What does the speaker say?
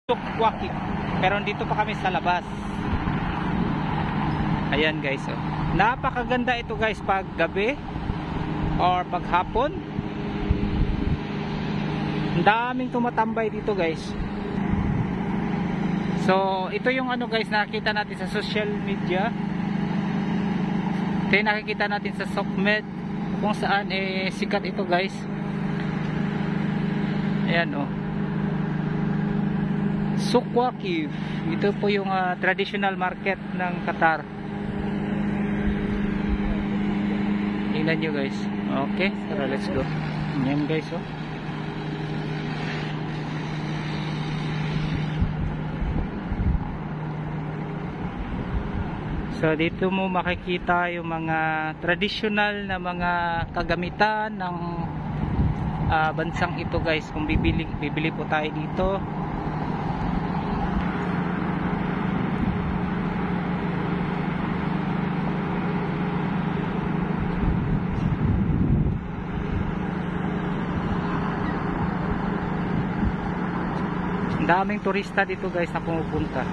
Sukwaki. Pero dito pa kami sa labas. Ayan guys, oh. Napakaganda ito guys pag gabi or pag hapon. Ang daming tumatambay dito guys. So ito yung ano guys, nakikita natin sa social media. Ito yung nakikita natin sa SOCMED, kung saan sikat ito guys. Ayan, oh. Sukwaki. Ito po yung traditional market ng Qatar. Tingnan nyo guys. Okay, tara, let's go. Yan guys, oh. So dito mo makikita yung mga traditional na mga kagamitan ng bansang ito guys. Kung bibili po tayo dito. Daming turista dito guys na pumupunta.